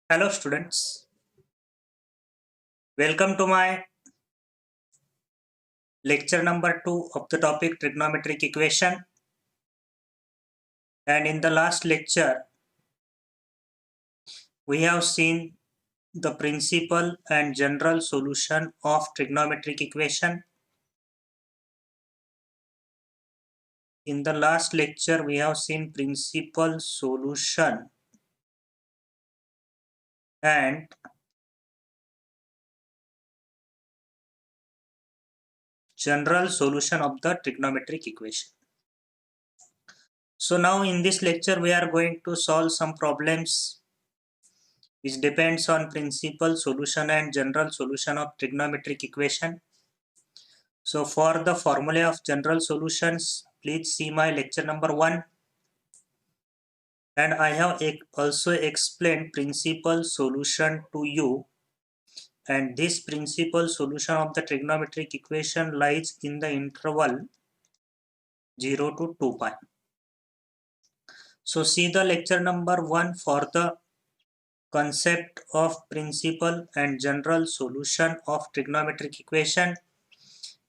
Hello students, welcome to my lecture number 2 of the topic trigonometric equation. And in the last lecture we have seen the principal and general solution of trigonometric equation. In the last lecture we have seen principal solution and general solution of the trigonometric equation. So now in this lecture we are going to solve some problems which depends on principal solution and general solution of trigonometric equation. So for the formula of general solutions, please see my lecture number 1. And I have also explained principal solution to you. And this principal solution of the trigonometric equation lies in the interval 0 to 2 pi. So see the lecture number 1 for the concept of principal and general solution of trigonometric equation.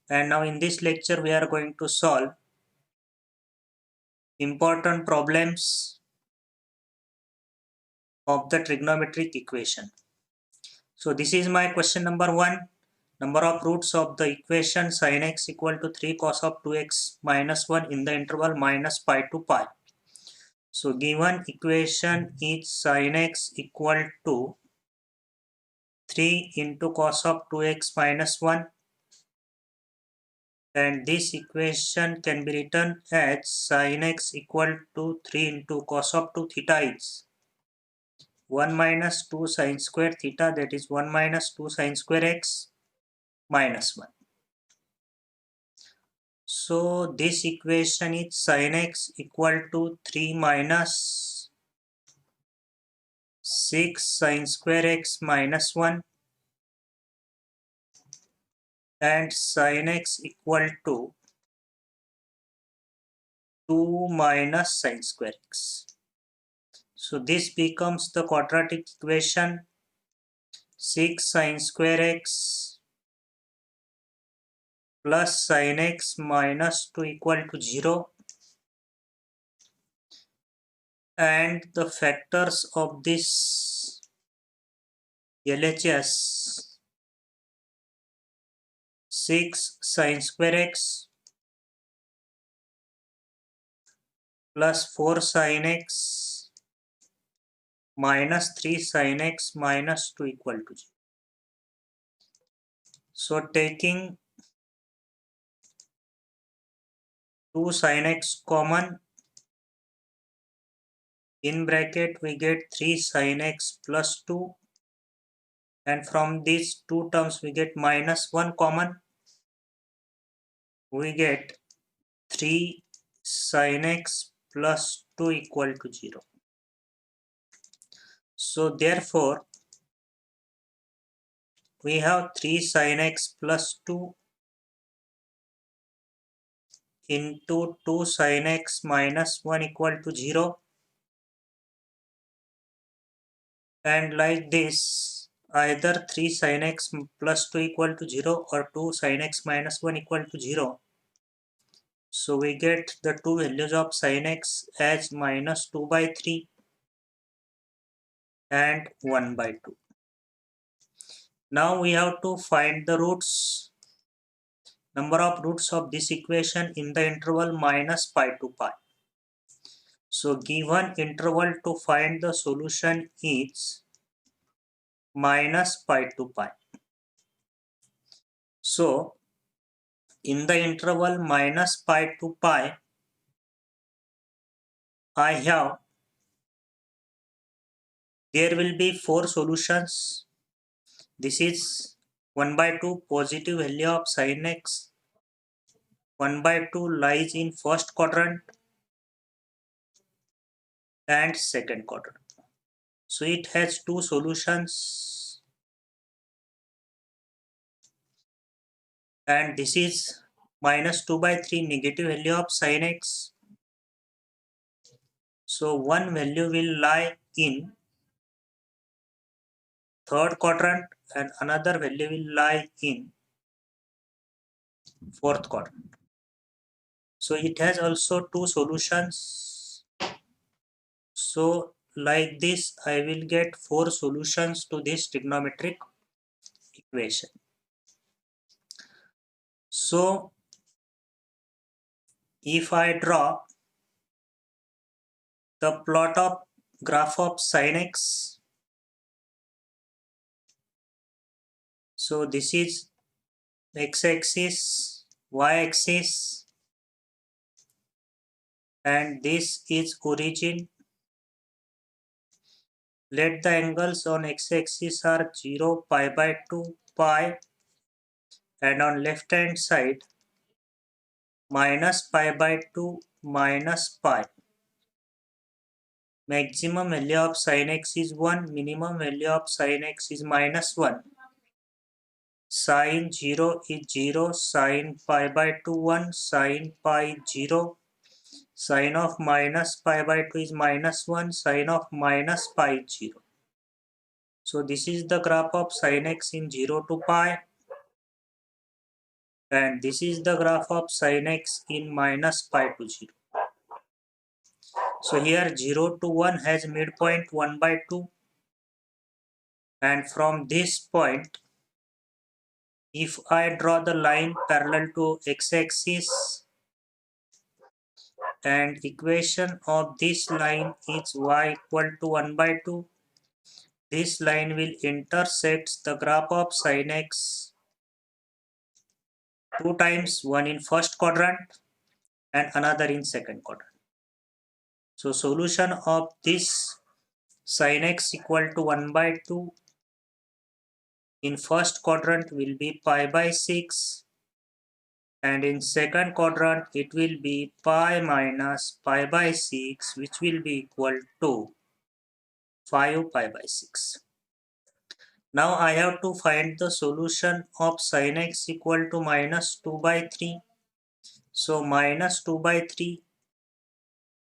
And now in this lecture we are going to solve important problems of the trigonometric equation. So this is my question number 1. Number of roots of the equation sin x equal to 3 cos of 2x minus 1 in the interval minus pi to pi. So given equation is sin x equal to 3 into cos of 2x minus 1, and this equation can be written as sin x equal to 3 into cos of 2 theta is 1 minus 2 sin square theta, that is 1 minus 2 sin square x minus 1. So this equation is sin x equal to 3 minus 6 sin square x minus 1 and sin x equal to 2 minus sin square x. So this becomes the quadratic equation 6 sin square x plus sin x minus 2 equal to 0, and the factors of this LHS 6 sin square x plus 4 sin x minus 3 sin x minus 2 equal to 0. So taking 2 sin x common, in bracket we get 3 sin x plus 2, and from these two terms we get minus 1 common, we get 3 sin x plus 2 equal to 0. So therefore we have 3 sin x plus 2 into 2 sin x minus 1 equal to 0, and like this either 3 sin x plus 2 equal to 0 or 2 sin x minus 1 equal to 0. So we get the two values of sin x as minus 2 by 3 and 1 by 2. Now we have to find the roots, number of roots of this equation in the interval minus pi to pi. So given interval to find the solution is minus pi to pi. So in the interval minus pi to pi, there will be 4 solutions. This is 1 by 2 positive value of sin x, 1 by 2 lies in first quadrant and second quadrant. So it has 2 solutions, and this is minus 2 by 3 negative value of sin x. So one value will lie in third quadrant and another value will lie in fourth quadrant. So it has also two solutions. So like this, I will get four solutions to this trigonometric equation. So if I draw the plot of graph of sin x, so this is x-axis, y-axis, and this is origin. Let the angles on x-axis are 0, pi by 2, pi, and on left hand side minus pi by 2, minus pi. Maximum value of sin x is 1, minimum value of sin x is minus 1. Sin 0 is 0, sin pi by 2 1, sin pi 0, sin of minus pi by 2 is minus 1, sin of minus pi 0. So this is the graph of sin x in 0 to pi, and this is the graph of sin x in minus pi to 0. So here 0 to 1 has midpoint 1 by 2, and from this point, if I draw the line parallel to x-axis, and equation of this line is y equal to 1 by 2, this line will intersect the graph of sin x two times, one in first quadrant and another in second quadrant. So solution of this sin x equal to 1 by 2 in first quadrant will be pi by 6, and in second quadrant it will be pi minus pi by 6, which will be equal to 5 pi by 6. Now I have to find the solution of sin x equal to minus 2 by 3. So minus 2 by 3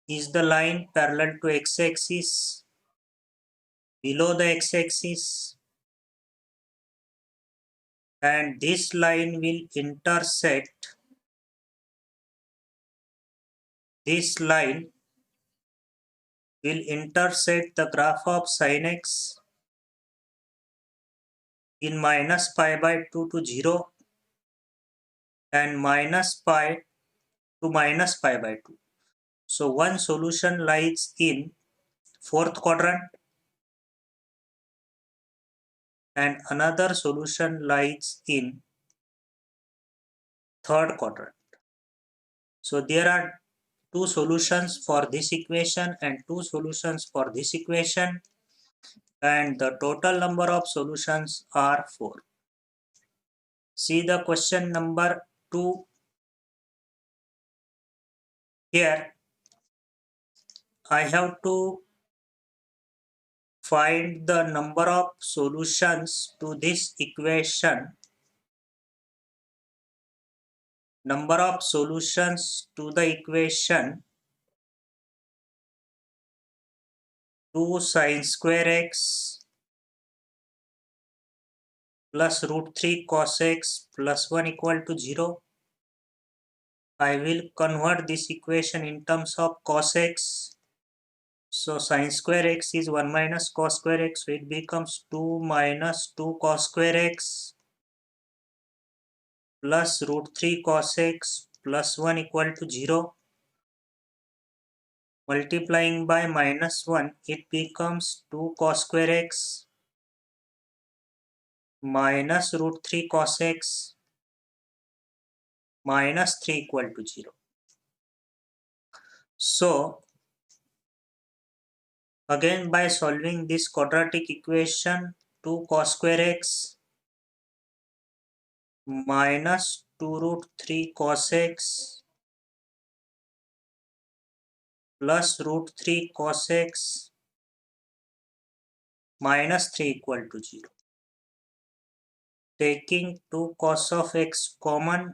is the line parallel to x-axis, below the x-axis, and this line will intersect the graph of sin x in minus pi by 2 to 0 and minus pi to minus pi by 2. So one solution lies in fourth quadrant and another solution lies in third quadrant. So there are two solutions for this equation and two solutions for this equation, and the total number of solutions are 4. See the question number 2 here. I have to find the number of solutions to this equation. Number of solutions to the equation 2 sin square x plus root 3 cos x plus 1 equal to 0. I will convert this equation in terms of cos x. So sin square x is 1 minus cos square x, so it becomes 2 minus 2 cos square x plus root 3 cos x plus 1 equal to 0. Multiplying by minus 1, it becomes 2 cos square x minus root 3 cos x minus 3 equal to 0. So again, by solving this quadratic equation, 2 cos square x minus 2 root 3 cos x plus root 3 cos x minus 3 equal to 0. Taking 2 cos of x common,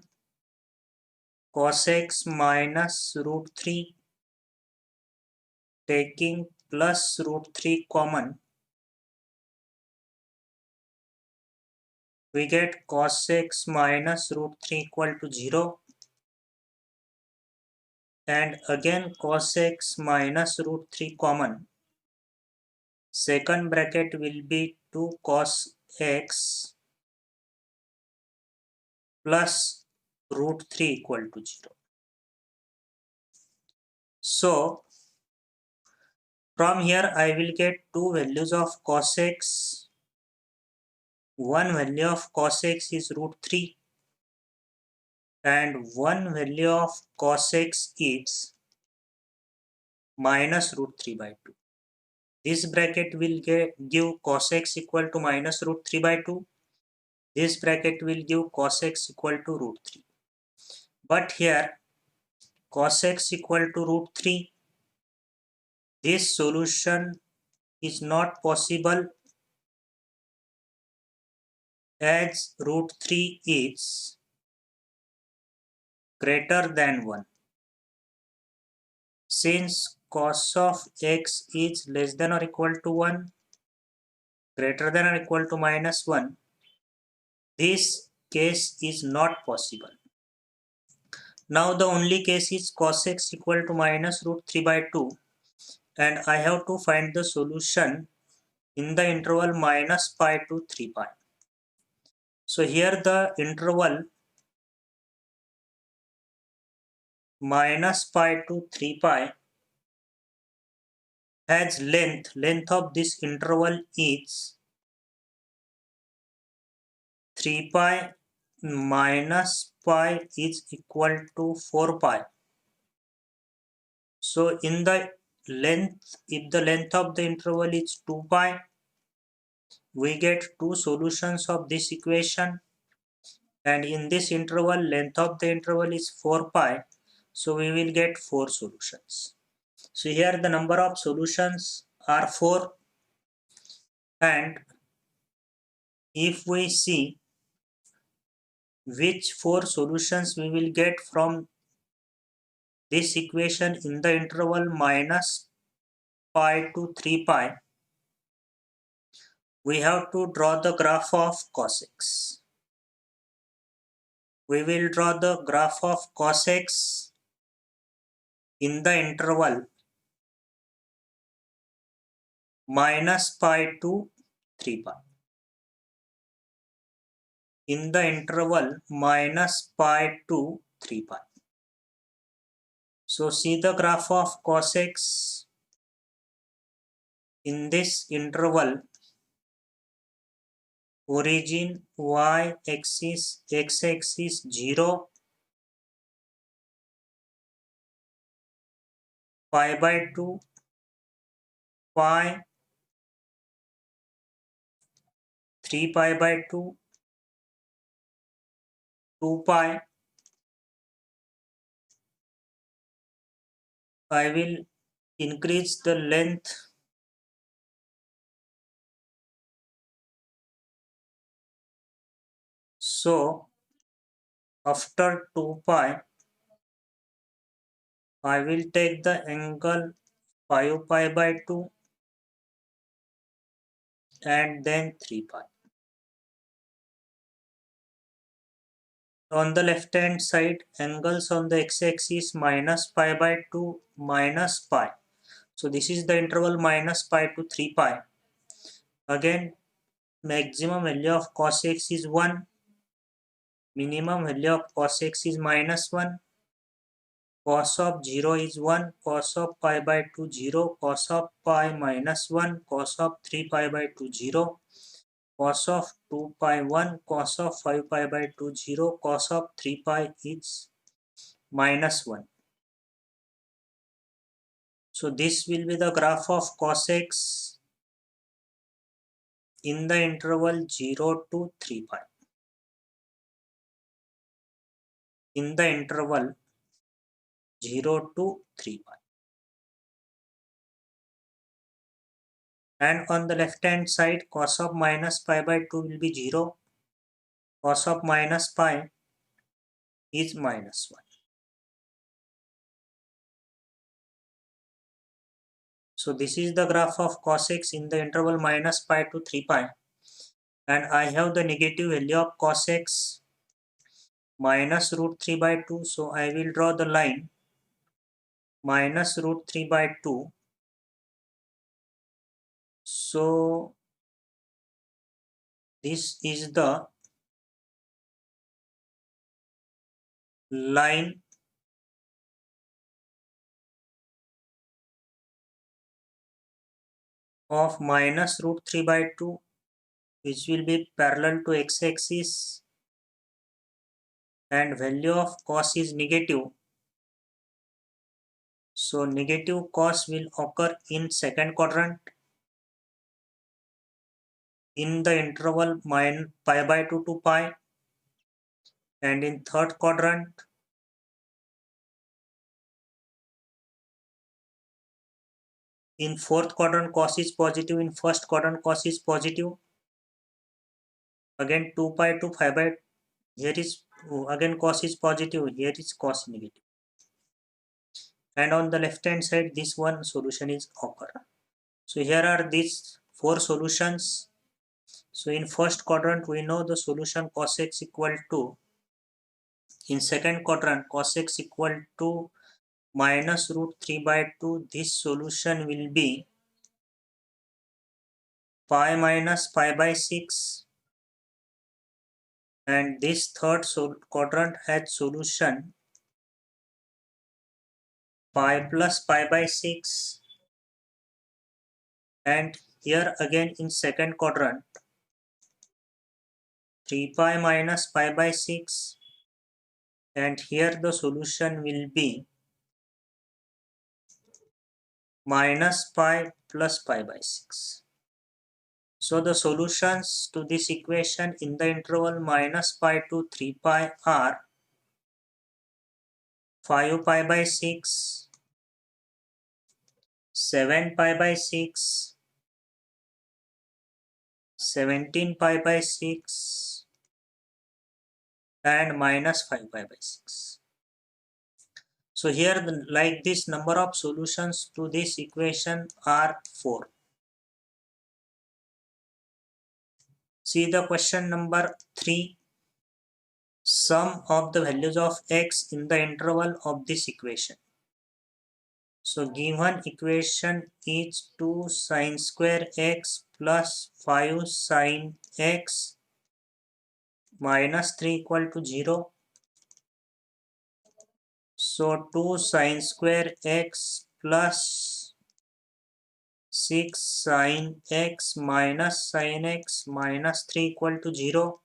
cos x minus root 3, taking plus root 3 common, we get cos x minus root 3 equal to 0, and again cos x minus root 3 common. Second bracket will be 2 cos x plus root 3 equal to 0. So from here I will get two values of cos x. One value of cos x is root 3 and one value of cos x is minus root 3 by 2. This bracket will give cos x equal to minus root 3 by 2. This bracket will give cos x equal to root 3. But here cos x equal to root 3, this solution is not possible as root 3 is greater than 1. Since cos of x is less than or equal to 1, greater than or equal to minus 1, this case is not possible. Now the only case is cos x equal to minus root 3 by 2, and I have to find the solution in the interval minus pi to 3 pi. So here the interval minus pi to 3 pi has length of this interval is 3 pi minus pi is equal to 4 pi. So in the length, if the length of the interval is 2 pi, we get two solutions of this equation, and in this interval length of the interval is 4 pi, so we will get 4 solutions. So here the number of solutions are 4, and if we see which 4 solutions we will get from this equation in the interval minus pi to 3 pi, we have to draw the graph of cos x. We will draw the graph of cos x in the interval minus pi to 3 pi. In the interval minus pi to 3 pi. So see the graph of cos x in this interval. Origin y axis, x axis 0, pi by 2, pi, 3 pi by 2, 2 pi. I will increase the length so after 2 pi I will take the angle 5 pi by 2 and then 3 pi. On the left hand side, angles on the x-axis minus pi by 2 minus pi. So this is the interval minus pi to 3 pi. Again, maximum value of cos x is 1. Minimum value of cos x is minus 1. Cos of 0 is 1. Cos of pi by 2 0. Cos of pi minus 1. Cos of 3 pi by 2 0. Cos of 2 pi 1, cos of 5 pi by 2 0, cos of 3 pi is minus 1. So this will be the graph of cos x in the interval 0 to 3 pi. In the interval 0 to 3 pi. And on the left hand side, cos of minus pi by 2 will be 0. Cos of minus pi is minus 1. So this is the graph of cos x in the interval minus pi to 3 pi. and I have the negative value of cos x minus root 3 by 2. So I will draw the line minus root 3 by 2. So this is the line of minus root 3 by 2, which will be parallel to x-axis, and value of cos is negative. So negative cos will occur in second quadrant in the interval pi by 2 to pi, and in third quadrant in fourth quadrant cos is positive, in first quadrant cos is positive. Again 2 pi to 5 by, here is again cos is positive, here is cos negative. And on the left hand side this one solution is occur. So here are these four solutions. So in first quadrant we know the solution cos x equal to, in second quadrant cos x equal to minus root 3 by 2. This solution will be pi minus pi by 6, and this third quadrant has solution pi plus pi by 6, and here again in second quadrant 3 pi minus pi by 6, and here the solution will be minus pi plus pi by 6. So the solutions to this equation in the interval minus pi to 3 pi are 5 pi by 6, 7 pi by 6, 17 pi by 6, and minus 5 pi by 6. So here like this number of solutions to this equation are 4. See the question number 3. Sum of the values of x in the interval of this equation. So given equation is 2 sine square x plus 5 sine x minus 3 equal to 0. So 2 sine square x plus 6 sine x minus sine x minus 3 equal to 0.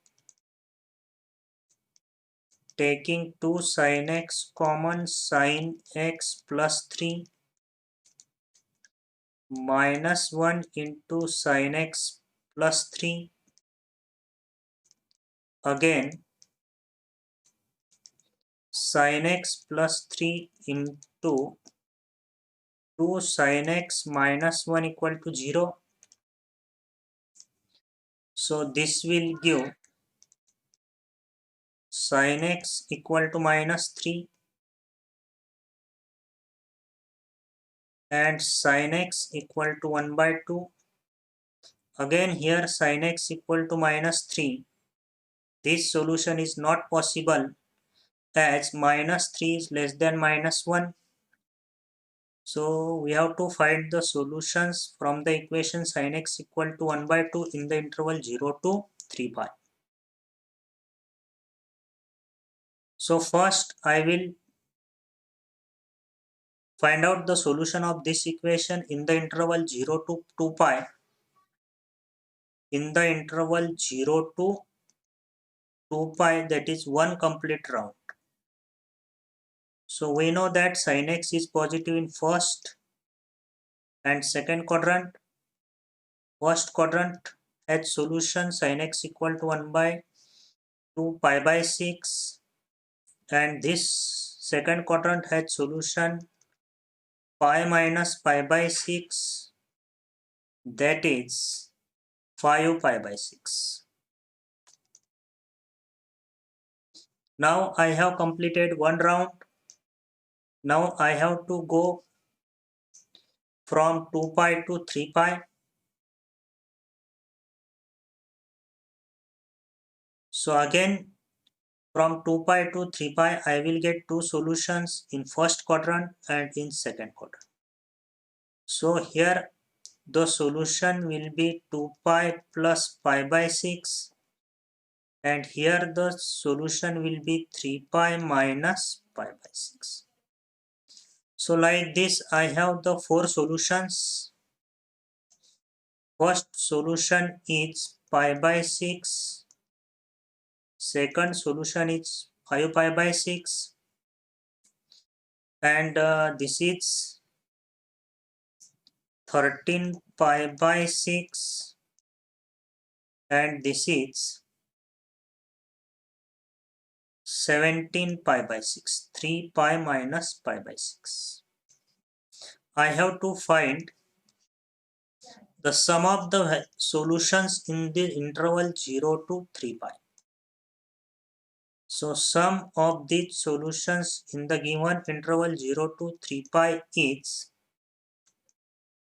Taking 2 sine x common, sine x plus 3 minus 1 into sine x plus 3. Again sine x plus 3 into 2 sine x minus 1 equal to 0. So this will give sine x equal to minus 3 and sine x equal to 1 by 2. Again here sine x equal to minus 3. This solution is not possible as minus 3 is less than minus 1. So we have to find the solutions from the equation sin x equal to 1 by 2 in the interval 0 to 3 pi. So first I will find out the solution of this equation in the interval 0 to 2 pi. In the interval 0 to 2 pi, that is one complete round. So we know that sin x is positive in first and second quadrant. First quadrant has solution sin x equal to 1 by 2 pi by 6, and this second quadrant has solution pi minus pi by 6, that is 5 pi by 6. Now I have completed one round. Now I have to go from 2 pi to 3 pi. So again, from 2 pi to 3 pi, I will get two solutions in first quadrant and in second quadrant. So here the solution will be 2 pi plus pi by 6, and here the solution will be 3 pi minus pi by 6. So like this, I have the four solutions. First solution is pi by 6. Second solution is 5 pi by 6. And this is 13 pi by 6. And this is 17 pi by 6. 3 pi minus pi by 6. I have to find the sum of the solutions in the interval 0 to 3 pi. So sum of these solutions in the given interval 0 to 3 pi is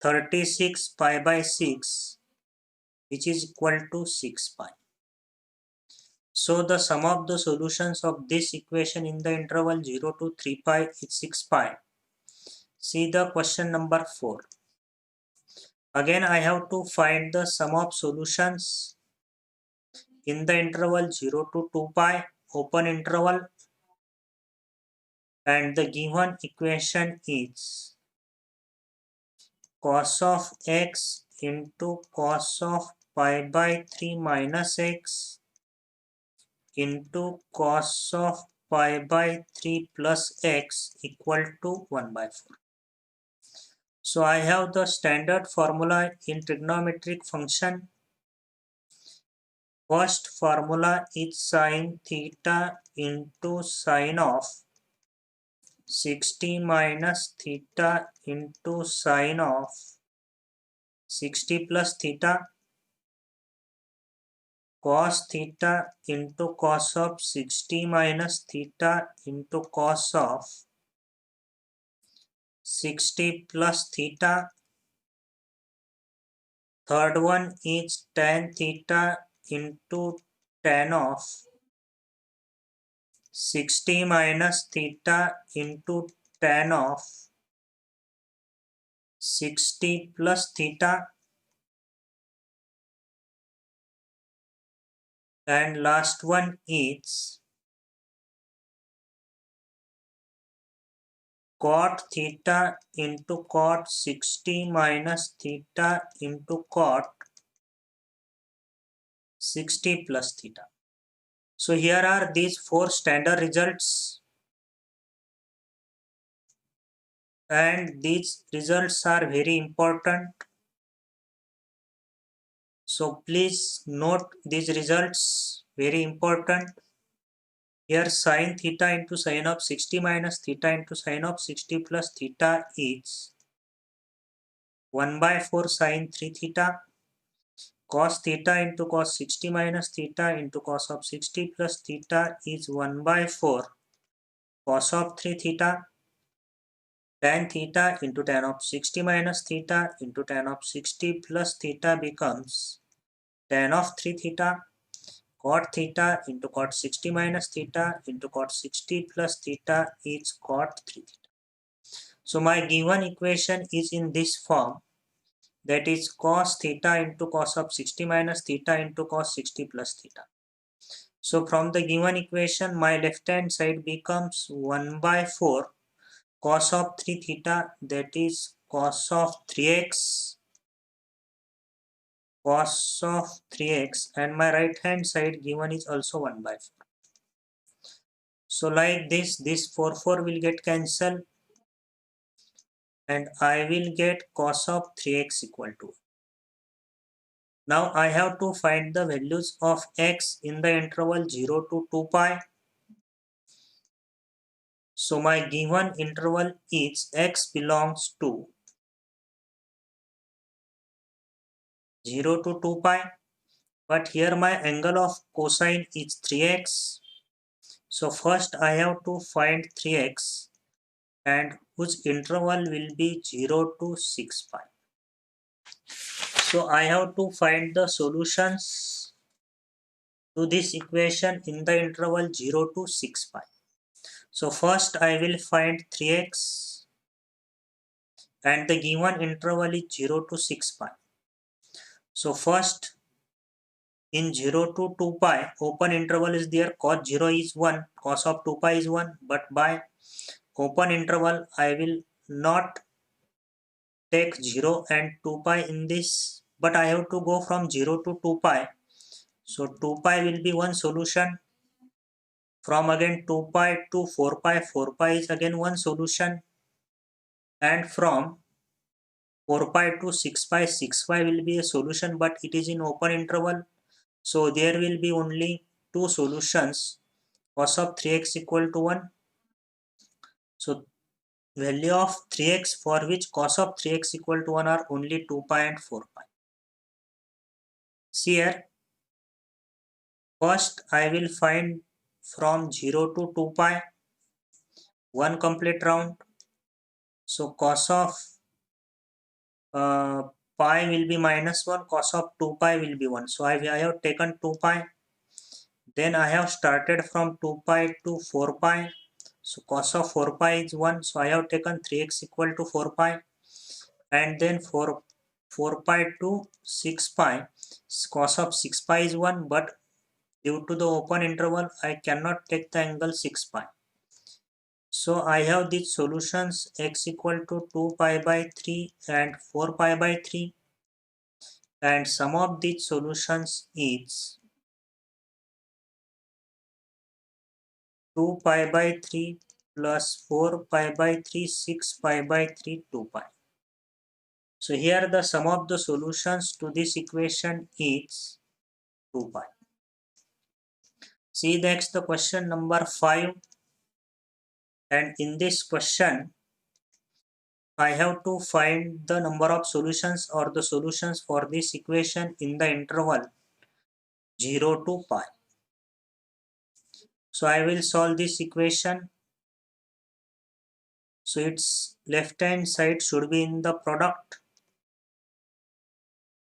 36 pi by 6, which is equal to 6 pi. So the sum of the solutions of this equation in the interval 0 to 3 pi is 6 pi. See the question number 4. Again, I have to find the sum of solutions in the interval 0 to 2 pi, open interval, and the given equation is cos of x into cos of pi by 3 minus x into cos of pi by 3 plus x equal to 1 by 4. So I have the standard formula in trigonometric function. First formula is sin theta into sin of 60 minus theta into sin of 60 plus theta, cos theta into cos of 60 minus theta into cos of 60 plus theta. Third one is tan theta into tan of 60 minus theta into tan of 60 plus theta. And last one is cot theta into cot 60 minus theta into cot 60 plus theta. So here are these four standard results, and these results are very important. So please note these results, very important. Here sin theta into sin of 60 minus theta into sin of 60 plus theta is 1 by 4 sin 3 theta. Cos theta into cos 60 minus theta into cos of 60 plus theta is 1 by 4 cos of 3 theta. Tan theta into tan of 60 minus theta into tan of 60 plus theta becomes tan of 3 theta. Cot theta into cot 60 minus theta into cot 60 plus theta is cot 3 theta. So my given equation is in this form, that is cos theta into cos of 60 minus theta into cos 60 plus theta. So from the given equation, my left hand side becomes 1 by 4 cos of 3 theta, that is cos of 3x, and my right hand side given is also 1 by 4. So like this 4 will get cancelled, and I will get cos of 3x equal to. Now I have to find the values of x in the interval 0 to 2 pi. So my given interval is x belongs to 0 to 2 pi, but here my angle of cosine is 3x. So first I have to find 3x, and whose interval will be 0 to 6 pi. So I have to find the solutions to this equation in the interval 0 to 6 pi. So first I will find 3x and the given interval is 0 to 6 pi. So first in 0 to 2 pi open interval is there, cos 0 is 1, cos of 2 pi is 1, but by open interval I will not take 0 and 2 pi in this, but I have to go from 0 to 2 pi. So 2 pi will be one solution. From again 2 pi to 4 pi is again one solution. And from 4 pi to 6 pi will be a solution, but it is in open interval. So there will be only two solutions, cos of 3x equal to 1. So value of 3x for which cos of 3x equal to 1 are only 2 pi and 4 pi. See here, first I will find from 0 to 2 pi, one complete round. So cos of pi will be -1, cos of 2 pi will be 1. So I have taken 2 pi. Then I have started from 2 pi to 4 pi. So cos of 4 pi is 1. So I have taken 3x equal to 4 pi. And then 4 pi to 6 pi. Cos of 6 pi is 1. But due to the open interval, I cannot take the angle 6 pi. So I have these solutions x equal to 2 pi by 3 and 4 pi by 3. And sum of these solutions is 2 pi by 3 plus 4 pi by 3, 6 pi by 3, 2 pi. So here the sum of the solutions to this equation is 2 pi. See next the question number 5, and in this question I have to find the number of solutions or the solutions for this equation in the interval 0 to pi. So I will solve this equation. So its left hand side should be in the product.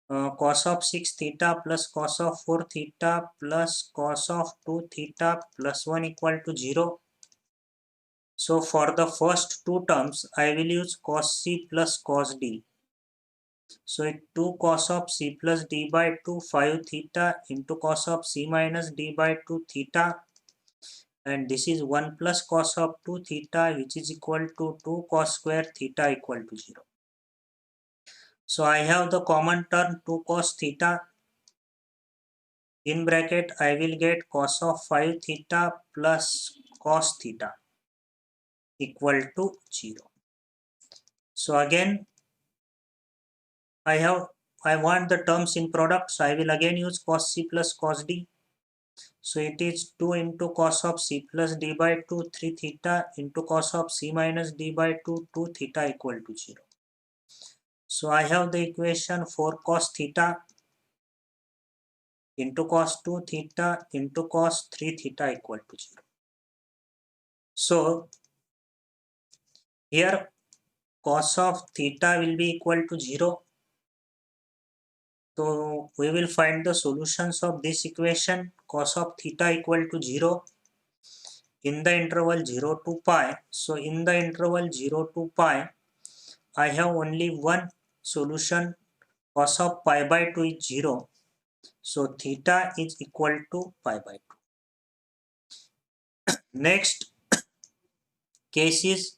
Cos of 6 theta plus cos of 4 theta plus cos of 2 theta plus 1 equal to 0. So for the first two terms, I will use cos c plus cos d. So it 2 cos of c plus d by 2 5 theta into cos of c minus d by 2 theta, and this is 1 plus cos of 2 theta, which is equal to 2 cos square theta equal to 0. So I have the common term 2 cos theta. In bracket I will get cos of 5 theta plus cos theta equal to 0. So again I want the terms in product, so I will again use cos c plus cos d. So it is 2 into cos of c plus d by 2 3 theta into cos of c minus d by 2 2 theta equal to 0. So I have the equation 4 cos theta into cos 2 theta into cos 3 theta equal to 0. So here cos of theta will be equal to 0. So we will find the solutions of this equation cos of theta equal to 0 in the interval 0 to pi. So in the interval 0 to pi, I have only one solution, cos of pi by 2 is 0. So theta is equal to pi by 2. Next case is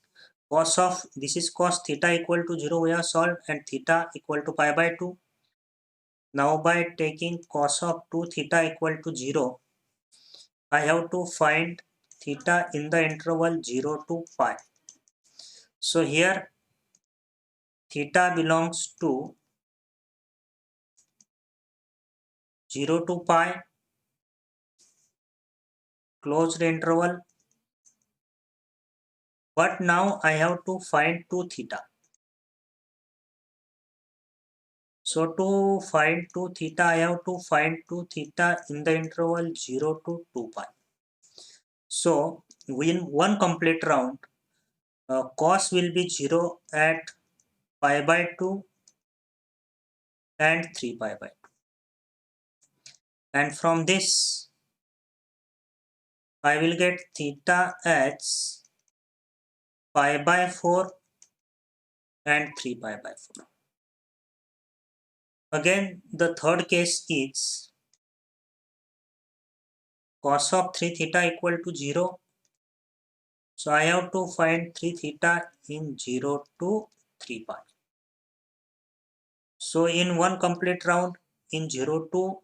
cos of, this is cos theta equal to 0 we have solved, and theta equal to pi by 2. Now by taking cos of 2 theta equal to 0, I have to find theta in the interval 0 to pi. So here theta belongs to 0 to pi, closed interval. But now I have to find 2 theta. So to find 2 theta, I have to find 2 theta in the interval 0 to 2 pi. So in one complete round, cos will be 0 at pi by 2 and 3 pi by 2. And from this I will get theta as pi by 4 and 3 pi by 4. Again, the third case is cos of 3 theta equal to 0. So I have to find 3 theta in 0 to 3 pi. So in one complete round, in 0 to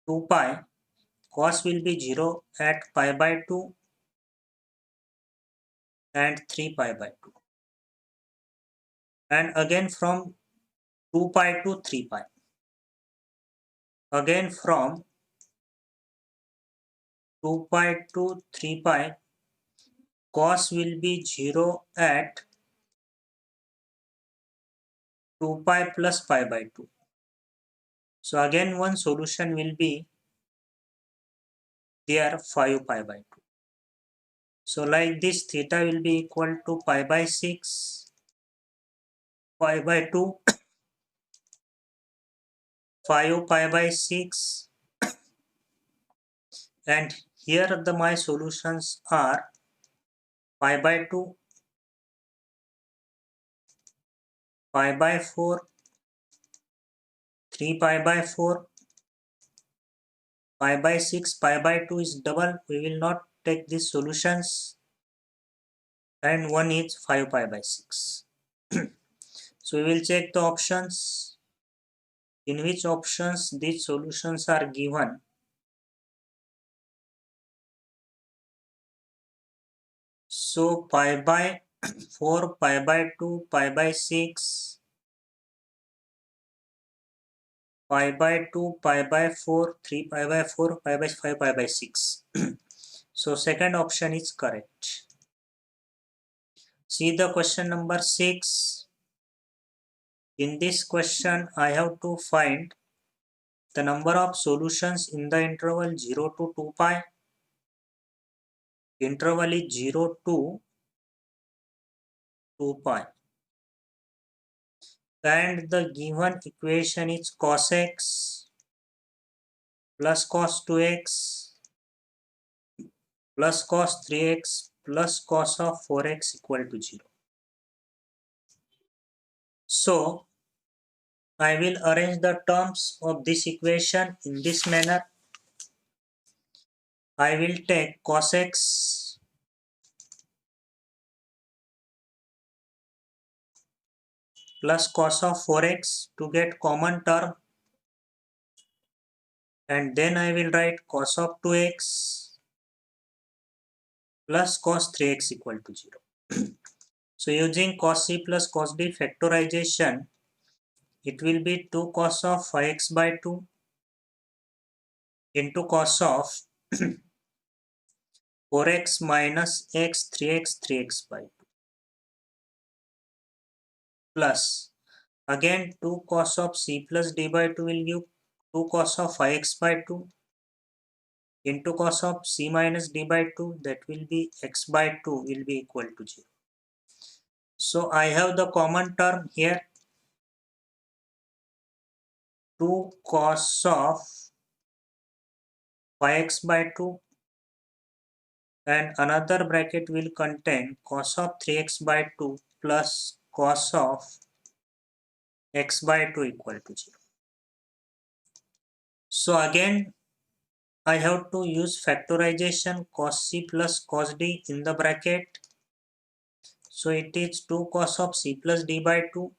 2 pi, cos will be 0 at pi by 2 and 3 pi by 2. And again from 2 pi to 3 pi. Again from 2 pi to 3 pi, cos will be 0 at 2 pi plus pi by 2. So again one solution will be there 5 pi by 2. So like this, theta will be equal to pi by 6, pi by 2, 5 pi by 6, and here my solutions are pi by 2, pi by 4, 3 pi by 4, pi by 6, pi by 2 is double. We will not take these solutions, and one is 5 pi by 6. So we will check the options. In which options these solutions are given. So pi by 4, pi by 2, pi by 6, pi by 2, pi by 4, 3 pi by 4, pi by 5, pi by 6. So second option is correct. See the question number 6. In this question, I have to find the number of solutions in the interval 0 to 2 pi. Interval is 0 to 2 pi. And the given equation is cos x plus cos 2x plus cos 3x plus cos of 4x equal to 0. So I will arrange the terms of this equation in this manner. I will take cos x plus cos of 4x to get common term, and then I will write cos of 2x plus cos 3x equal to 0. So using cos c plus cos d factorization, it will be 2 cos of 5x by 2 into cos of 4x minus x 3x 3x by 2 plus again 2 cos of c plus d by 2 will give 2 cos of 5x by 2 into cos of c minus d by 2, that will be x by 2 will be equal to 0. So I have the common term here, 2 cos of 5x by 2, and another bracket will contain cos of 3x by 2 plus cos of x by 2 equal to 0. So again I have to use factorization cos c plus cos d in the bracket. So it is 2 cos of c plus d by 2.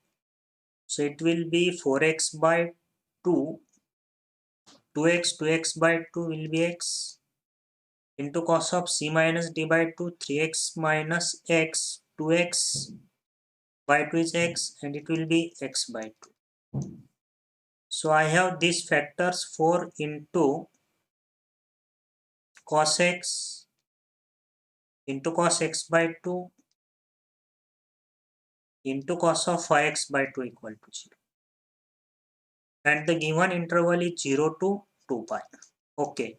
So it will be 4x by 2, 2x by 2 will be x, into cos of c minus d by 2, 3x minus x, 2x by 2 is x, and it will be x by 2. So I have these factors 4 into cos x into cos x by 2 into cos of 5x by 2 equal to 0. And the given interval is 0 to 2 pi. Okay.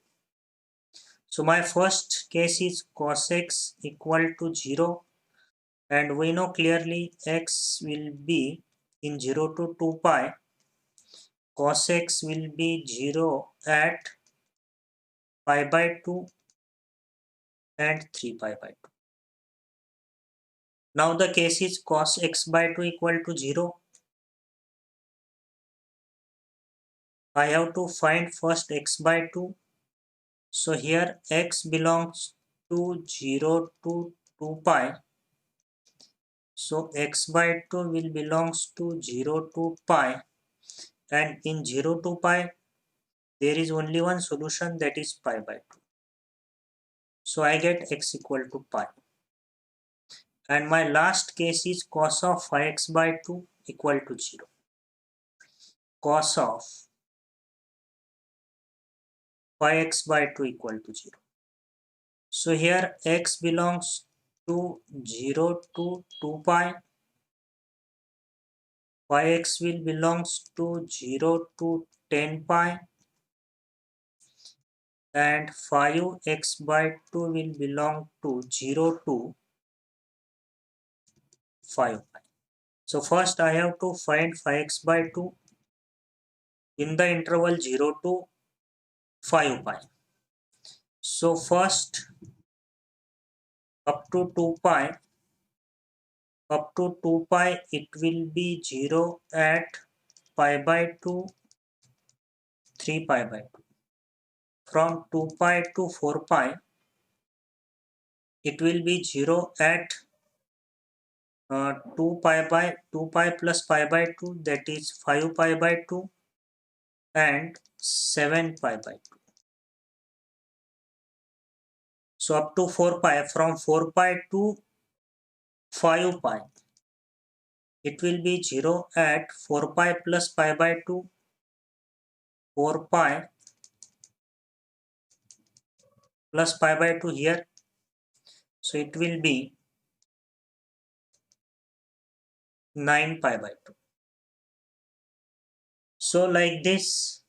So my first case is cos x equal to 0, and we know clearly x will be in 0 to 2 pi. Cos x will be 0 at pi by 2 and 3 pi by 2. Now the case is cos x by 2 equal to 0. I have to find first x by 2. So here x belongs to 0 to 2 pi. So x by 2 will belongs to 0 to pi, and in 0 to pi there is only one solution, that is pi by 2. So I get x equal to pi. And my last case is cos of 5x by 2 equal to 0. Cos of 5x by 2 equal to 0. So here x belongs to 0 to 2 pi. 5x will belongs to 0 to 10 pi, and 5x by 2 will belong to 0 to 5 pi. So first I have to find 5x by 2 in the interval 0 to 5 pi. So first up to 2 pi, it will be 0 at pi by 2, 3 pi by 2. From 2 pi to 4 pi, it will be 0 at 2 pi plus pi by 2, that is 5 pi by 2 and 7 pi by 2. So up to 4 pi, from 4 pi to 5 pi, it will be 0 at 4 pi plus pi by 2, 4 pi plus pi by 2 here. So it will be 9 pi by 2. So like this,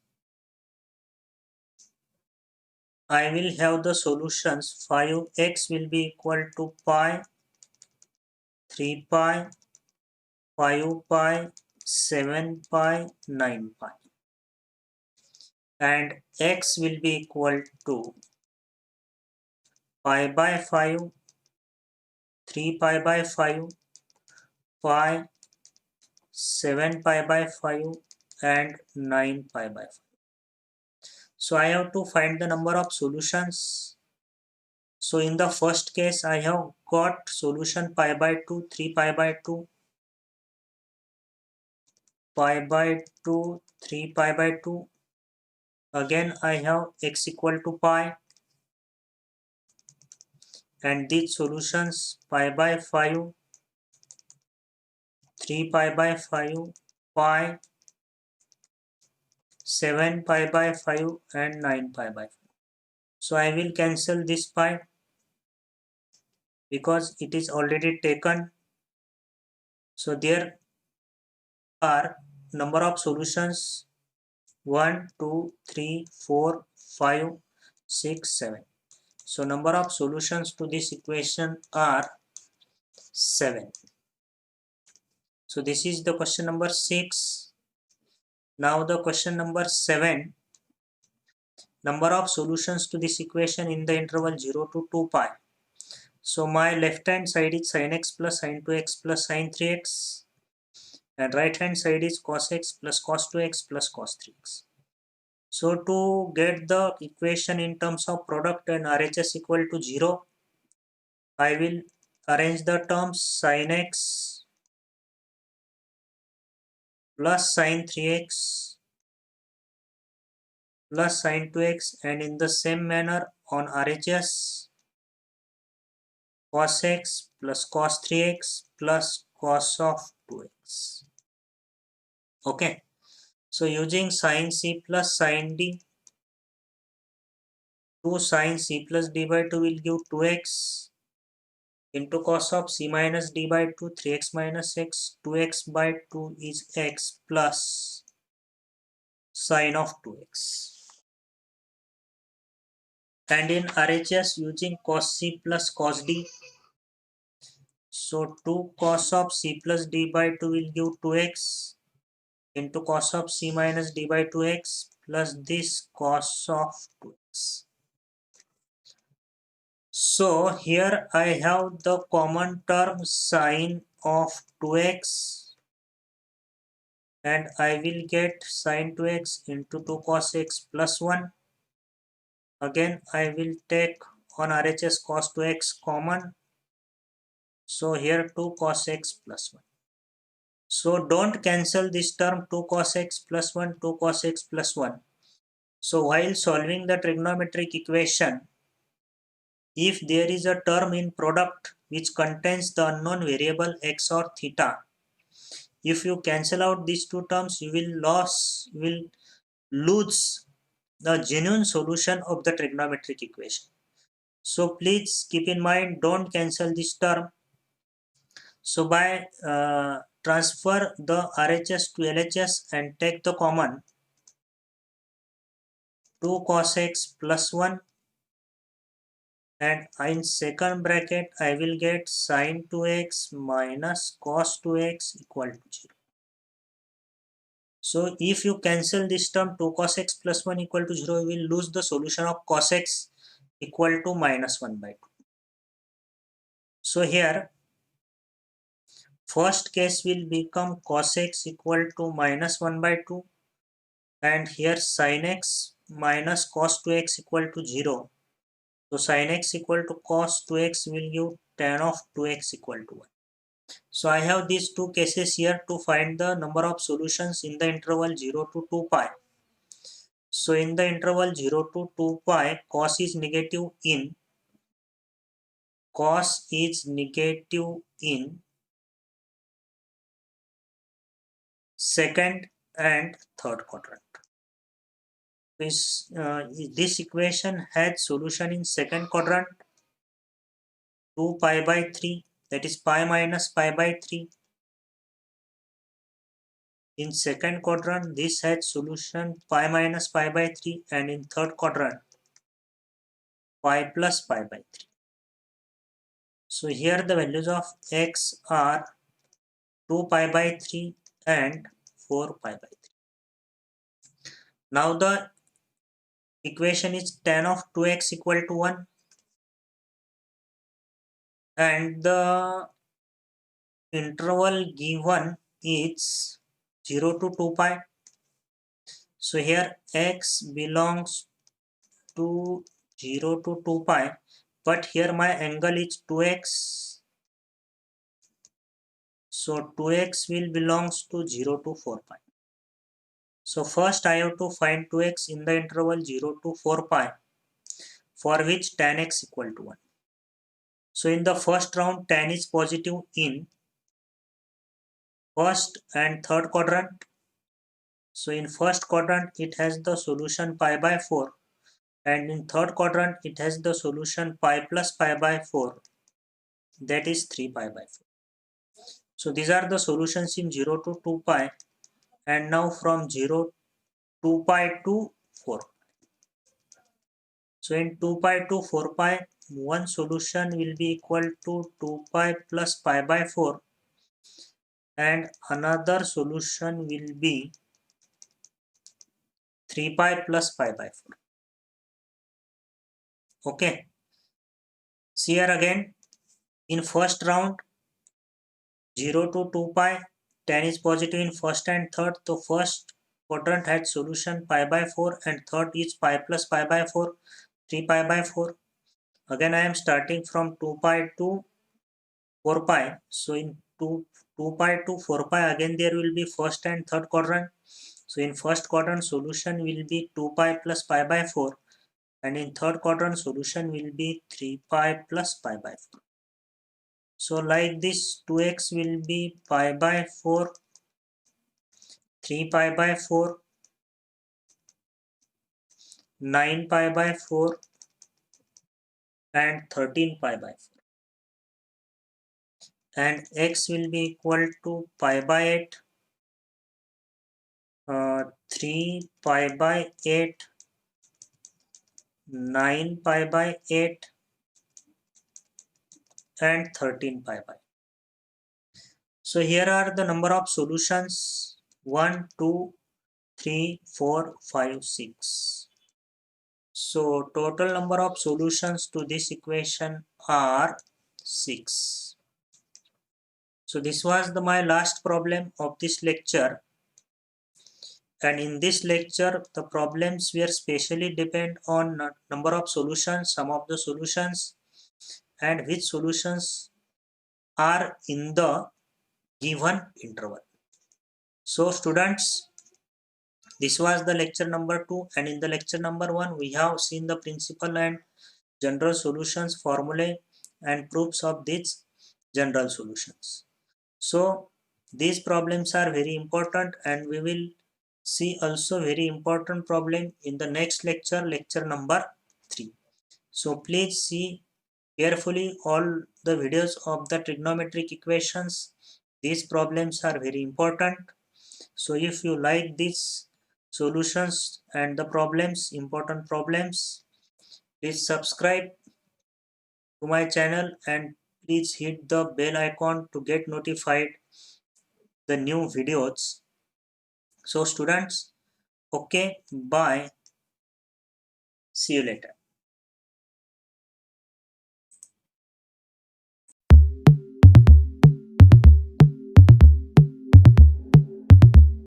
I will have the solutions. 5x will be equal to pi, 3 pi, 5 pi, 7 pi, 9 pi. And x will be equal to pi by 5, 3 pi by 5, pi, 7 pi by 5 and 9 pi by 5. So I have to find the number of solutions. So in the first case I have got solution pi by 2, 3 pi by 2, pi by 2, 3 pi by 2. Again I have x equal to pi, and these solutions pi by 5, 3 pi by 5, pi, 7 pi by 5 and 9 pi by 5. So I will cancel this pi because it is already taken. So there are number of solutions 1, 2, 3, 4, 5, 6, 7. So number of solutions to this equation are 7. So this is the question number 6. Now the question number 7. Number of solutions to this equation in the interval 0 to 2 pi. So my left hand side is sin x plus sin 2x plus sin 3x, and right hand side is cos x plus cos 2x plus cos 3x. So to get the equation in terms of product and RHS equal to 0, I will arrange the terms sin x plus sin 3x plus sin 2x, and in the same manner on RHS cos x plus cos 3x plus cos of 2x. Okay, so using sin c plus sin d, 2 sin c plus d by 2 will give 2x into cos of c minus d by 2, 3x minus x, 2x by 2 is x plus sin of 2x. And in RHS using cos c plus cos d, so 2 cos of c plus d by 2 will give 2x into cos of c minus d by 2x, plus this cos of 2x. So here I have the common term sine of 2x, and I will get sine 2x into 2 cos x plus 1. Again I will take on RHS cos 2x common. So here 2 cos x plus 1. So don't cancel this term 2 cos x plus 1, 2 cos x plus 1. So while solving the trigonometric equation, if there is a term in product which contains the unknown variable x or theta, if you cancel out these two terms, you will lose the genuine solution of the trigonometric equation. So please keep in mind, don't cancel this term. So by transfer the RHS to LHS and take the common, 2 cos x plus 1, and in second bracket I will get sine 2x minus cos 2x equal to 0. So if you cancel this term 2 cos x plus 1 equal to 0, you will lose the solution of cos x equal to minus 1 by 2. So here first case will become cos x equal to minus 1 by 2, and here sin x minus cos 2x equal to 0. So sin x equal to cos 2x will give tan of 2x equal to 1. So I have these two cases here to find the number of solutions in the interval 0 to 2 pi. So in the interval 0 to 2 pi, cos is negative in second and third quadrant. This equation had solution in second quadrant 2 pi by 3, that is pi minus pi by 3. In second quadrant this had solution pi minus pi by 3, and in third quadrant pi plus pi by 3. So here the values of x are 2 pi by 3 and 4 pi by 3. Now the equation is tan of 2x equal to 1, and the interval given is 0 to 2 pi. So here x belongs to 0 to 2 pi, but here my angle is 2x. So 2x will belongs to 0 to 4 pi. So first I have to find 2x in the interval 0 to 4 pi, for which tan x equal to 1. So in the first round tan is positive in first and third quadrant. So in first quadrant it has the solution pi by 4, and in third quadrant it has the solution pi plus pi by 4, that is 3 pi by 4. So these are the solutions in 0 to 2 pi, and now from 0 2 pi to 4. So in 2 pi to 4 pi, one solution will be equal to 2 pi plus pi by 4, and another solution will be 3 pi plus pi by 4. Okay. See here again, in first round 0 to 2 pi, tan is positive in first and third. So first quadrant had solution pi by 4, and third is pi plus pi by 4, 3 pi by 4. Again I am starting from 2 pi to 4 pi. So in 2 pi to 4 pi, again there will be first and third quadrant. So in first quadrant solution will be 2 pi plus pi by 4, and in third quadrant solution will be 3 pi plus pi by 4. So like this 2x will be pi by 4, 3 pi by 4, 9 pi by 4, and 13 pi by 4. And x will be equal to pi by 8, 3 pi by 8, 9 pi by 8, and 13 pi by. So here are the number of solutions: 1, 2, 3, 4, 5, 6. So total number of solutions to this equation are 6. So this was my last problem of this lecture, and in this lecture the problems were specially depend on number of solutions, sum of the solutions, and which solutions are in the given interval. So students, this was the lecture number 2, and in the lecture number 1 we have seen the principal and general solutions, formulae and proofs of these general solutions. So these problems are very important, and we will see also very important problem in the next lecture, lecture number 3. So please see carefully all the videos of the trigonometric equations. These problems are very important. So if you like these solutions and the problems, important problems, please subscribe to my channel and please hit the bell icon to get notified the new videos. So students, okay, bye, see you later.